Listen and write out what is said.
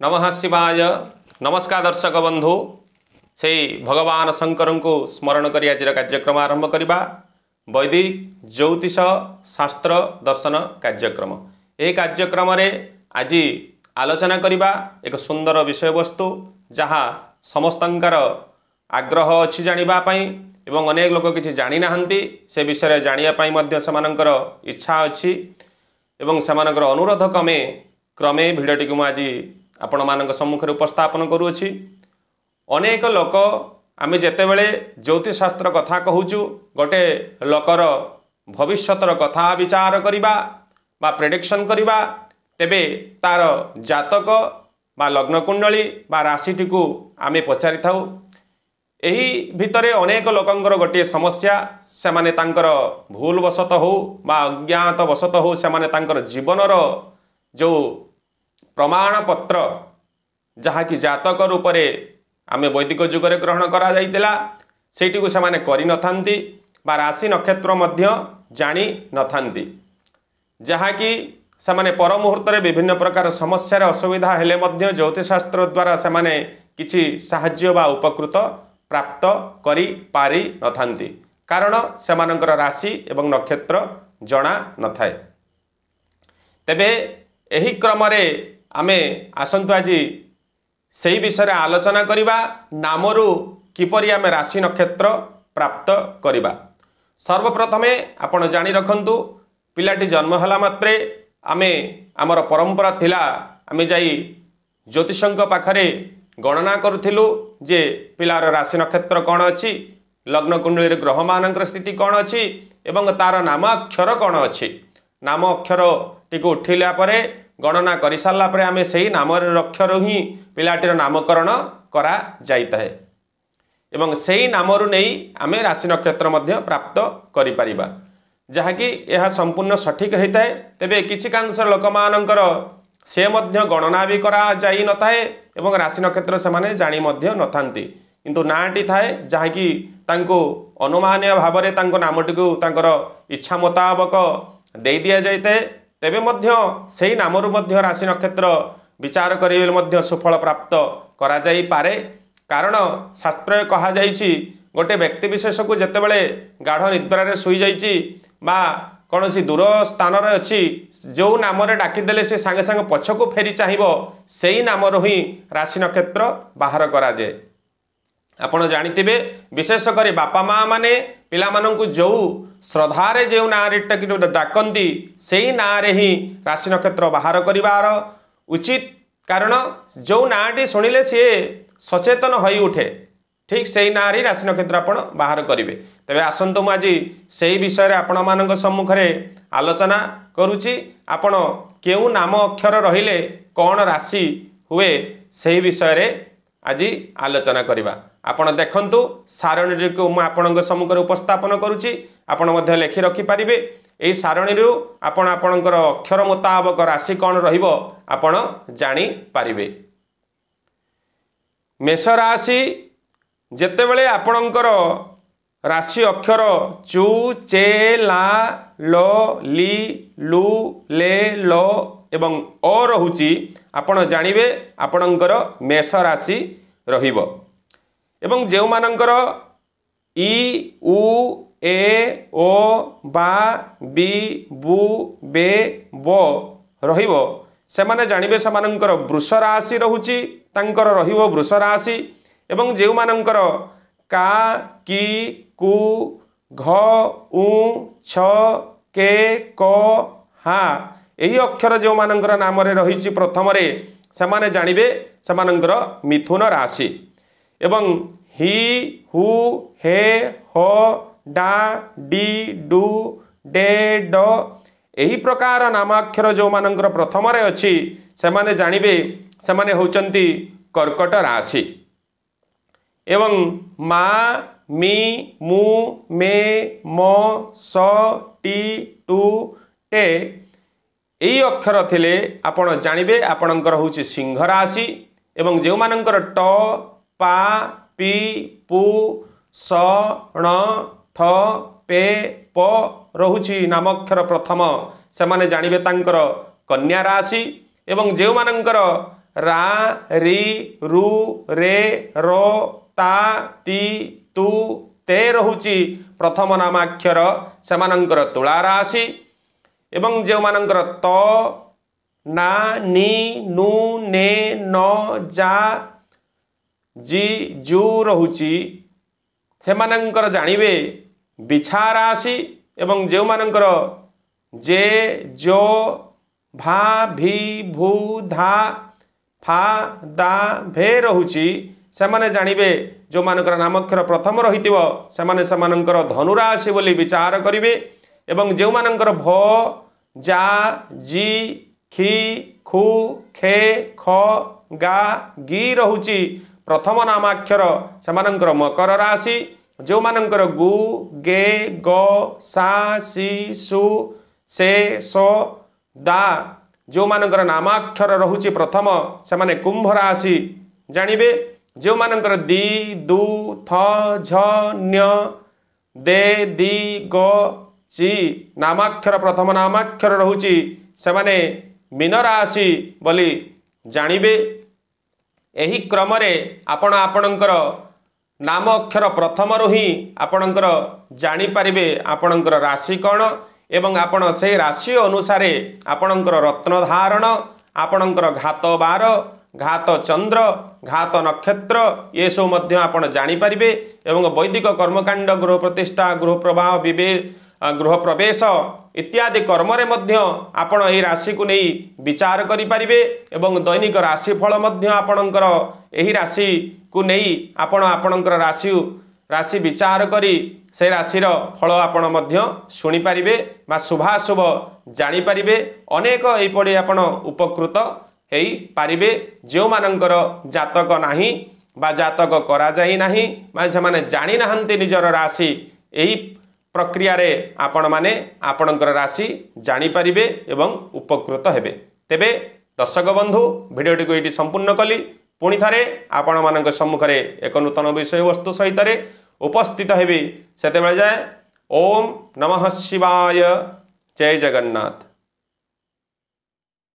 नमः शिवाय। नमस्कार दर्शक बंधु से भगवान शंकर को स्मरण कर आज कार्यक्रम आरंभ करवा वैदिक ज्योतिष शास्त्र दर्शन कार्यक्रम। यह कार्यक्रम आज आलोचना करवा एक सुंदर विषय वस्तु जहाँ समस्तंकर आग्रह अच्छी जानापी एवं अनेक लोक किसी जानी ना से विषय जानापी सेमानंकर इच्छा अच्छी एवं सेमानंकर अनुरोध क्रमे भिडटी को आज आपण मान सम्मुखें उपस्थापन करुँची। अनेक लोक आम जितेबले ज्योतिष शास्त्र कथा कहूँ गोटे लोकर भविष्यतर कथा विचार करवा बा प्रेडिक्शन करवा तेबे तार जातक बा लग्न कुंडली बा राशिटी को आमे पचारि थाउ। एही भितरे अनेक लोकंकर गोटे समस्या से माने तांकर भूल वशत हो बा अज्ञात वशत हो से माने तांकर जीवनर जो प्रमाण पत्र जहाँ कि जातक रूप से आम वैदिक जुगरे ग्रहण करा जाइतिला सेठी को सेमाने करि नथांती बा राशि नक्षत्र मध्य जानी नथांती जहाँ कि सेमाने पर मुहूर्त विभिन्न प्रकार समस्या असुविधा हेले मध्य ज्योतिष शास्त्र द्वारा सेमाने किछि साहाय्य बा उपकृत प्राप्त करि पारि नथांती कारण सेमानंकर राशि एवं नक्षत्र जणा नथाए। तेबे एही क्रम रे आमे आसंतु आज सही विषय आलोचना करिबा नामरू किपरि आमे राशि नक्षत्र प्राप्त करिबा। सर्वप्रथमे आपण जानि रखंतु पिलाटी जन्म होला मात्रे आमे आमर परंपरा थिला आमे जाई ज्योतिषंक पाखरे गणना करुथिलु जे पिलार राशि नक्षत्र कौन अच्छी लग्न कुंडली ग्रह मानकर स्थिति कौन अच्छी एवं तार नाम अक्षर कौन अच्छी नाम अक्षर टी उठिला परे गणना कर सारा पर आम से नाम अक्षर ही पिलाटीर नामकरण करा जाइता है एवं से ही नामरू नहीं आम राशि नक्षत्र मध्य प्राप्त करि परिबा जहाँकि यह संपूर्ण सठिक होता है। तेबे किछि कांश लोक मानकर से मध्य गणना भी करा जाई नथाए एवं राशि नक्षत्र से माने जानी मध्य नथांती किंतु नाटी थाए जहाँ कि तांको अनुमानीय भाव में तांको नामटी को तांकर इच्छा मुताबक दे दिया जाइए। तेबे मध्य सेही नामरू मध्य राशि नक्षत्र विचार करिले मध्य सुफल प्राप्त करा जाई पारे कारण शास्त्र कहा जाइछि गोटे व्यक्ति विशेष को जेतेबेले गाढ़ निद्रा शुई जाइछि बा कौन सी दूर स्थान अच्छी जो नाम डाकिदेले से सांगे सांगे पछकू फेरी चाहिए से ही नामर ही राशि नक्षत्र बाहर कराए। आपण जानिथिबे विशेषकर बापा माँ माने पिला माननकु जो श्रद्धारे जो ना डाकती से ही ना रे ही राशि नक्षत्र बाहर करिवार उचित कारण जो नाटी शुणिले सी सचेतन होई उठे ठीक से ही ना रे राशि नक्षत्र आपण बाहर करिवे। तेबे आसंतु मु आज सेही विषय रे आपण मानक सम्मुखरे आलोचना करूची आपण केउ नाम अक्षर रहिले कौन राशि हुए सेही विषय रे आज आलोचना करिबा। आपण देखंतु सारणी को मु आपणक सम्मुखरे उपस्थापन करूची आपण मध्य लेखि रखि पारिबे। एई सारणी आपण आपणकर अक्षर मुताबक राशि कौन रहिबो आपण जानि पारिबे। मेष राशि जेतेबेले आपणकर राशि अक्षर चू चे ला लो ली लू ले लो एवं अ रहुची आपण जानिबे आपणकर मेष राशि रहिबो एवं जेउ मानकर ई उ ए ओ बा बी बु बे बो रहिबो से माने जानिबे सेमानंकर वृष राशि रहुची तांकर रहिबो वृष राशि एवं जेउ मानकर का की कु घ उ छ के क हा एही अक्षर जो मानकर नाम रे रहिची प्रथम रे से माने जानिबे सेमानंकर मिथुन राशि एवं ही हु हे हो डा डी डू डे ड एही प्रकार नामाक्षर जो मानकर प्रथम रे अछि से माने जानिबे से माने होचंती कर्कट राशि एवं मा मी मु मे म स टी टू टे एही अक्षर थिले आपण जानिबे आपणकर होची सिंह राशि एवं जो मानकर ट पा पी पू स ण ठ पे प रहुची नामाक्षर प्रथम से माने जानिबे तांकर कन्या राशि एवं जो मानकर रा री रु रे रो ता ती तु ते रहुची प्रथम नामाक्षर सेमानंकर तुला राशि एवं जो मानंकर त ना नी नु ने न जा जी जू रहुची सेमानंकर जानिबे बिछा राशि एवं जो मानंकर जे जो भा भी भू धा फा दा भे रहुची सेमाने जानिबे जो मानकर नामाक्षर प्रथम रहितिबो सेमाने सेमानंकर धनुराशि बोली विचार करिवे एवं जो मानकर भ जा जी खी खु खे ख गा गी रहुची प्रथम नामाक्षर सेमानंकर मकर राशि जो मानंकर गु गे ग सा सी सु से सो दा जो मानंकर नामाक्षर रहुची प्रथम सेमाने कुंभ राशि जानिबे जो मानंकर दी दु थ झ न्य दे दी ग ची नामाक्षर प्रथम नामाक्षर रहुची सेमाने मीन राशि बोली जानिबे। एही क्रम रे आपण आपणकर नाम अक्षर प्रथम रु ही आपणकर जानी पारिबे आपणकर राशि कौन एवं आपण से राशि अनुसार आपणकर रत्न धारण आपणकर घात बार घात चंद्र घात नक्षत्र ये सब मध्य आपण जानी पारिबे एवं वैदिक कर्मकांड गृह प्रतिष्ठा गृह प्रवाह गृह प्रवेश इत्यादि कर्म रे मध्य आपण एही राशि को नहीं विचार करि पारिबे एवं दैनिक राशि फल मध्य आपणकर एही राशि को नहीं आपण आपणकर राशि विचार करी से राशिर फल आपण मध्य शुणी पारिबे बा शुभाशुभ जानी पारिबे अनेक एपड़ी आपण उपकृत हेई पारिबे जो मानंकर जातक नाही बा जातक करा जाई नाही बा से माने जानी नाहंती निजर राशि एही प्रक्रिया रे आपण माने आपणकर राशि जानी पारिबे एवं उपकृत हेबे। तेबे दर्शक बंधु भिडियोटी को ये संपूर्ण कली पुणी थारे आपण मानक सम्मुख रे एक नूतन विषय वस्तु सहित रे उपस्थित हेबी सेते बेले जाए ओम नमः शिवाय जय जगन्नाथ।